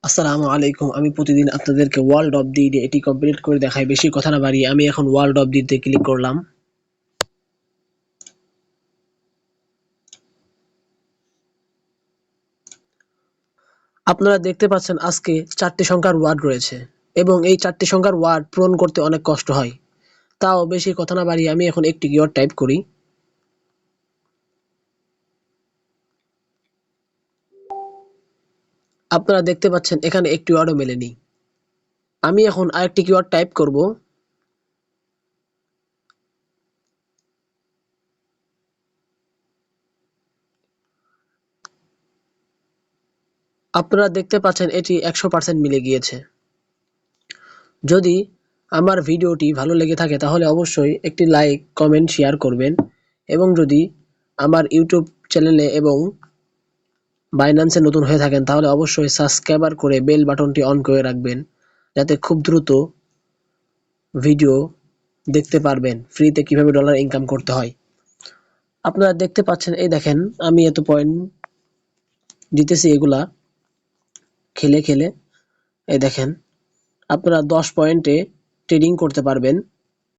আসসালামু আলাইকুম। আমি প্রতিদিন আপনাদেরকে ওয়ার্ল্ড অফ দি ডে এটি কমপ্লিট করে দেখাই। বেশি কথা না বাড়িয়ে আমি এখন ওয়ার্ল্ড অফ দি তে ক্লিক করলাম। আপনারা দেখতে পাচ্ছেন আজকে 4টি সংখ্যার ওয়ার্ড রয়েছে এবং এই 4টি সংখ্যার ওয়ার্ড পূরণ করতে অনেক কষ্ট হয়। তাও বেশি কথা না বাড়িয়ে আমি এখন একটি কিওয়ার্ড টাইপ করি। আপনারা দেখতে পাচ্ছেন এখানে একটি ওয়ার্ডও মেলেনি। আমি এখন আরেকটি কিওয়ার্ড টাইপ করব। আপনারা দেখতে পাচ্ছেন এটি 100% মিলে গিয়েছে। যদি আমার ভিডিওটি ভালো লেগে থাকে তাহলে অবশ্যই একটি লাইক, কমেন্ট, শেয়ার করবেন এবং যদি আমার ইউটিউব চ্যানেলে এবং বাইন্যান্সে নতুন হয়ে থাকেন তাহলে অবশ্যই সাবস্ক্রাইবার করে বেল বাটনটি অন করে রাখবেন যাতে খুব দ্রুত ভিডিও দেখতে পারবেন ফ্রিতে কিভাবে ডলার ইনকাম করতে হয়। আপনারা দেখতে পাচ্ছেন, এই দেখেন আমি এত পয়েন্ট দিতেছি এগুলা খেলে খেলে। এই দেখেন আপনারা 10 পয়েন্টে ট্রেডিং করতে পারবেন।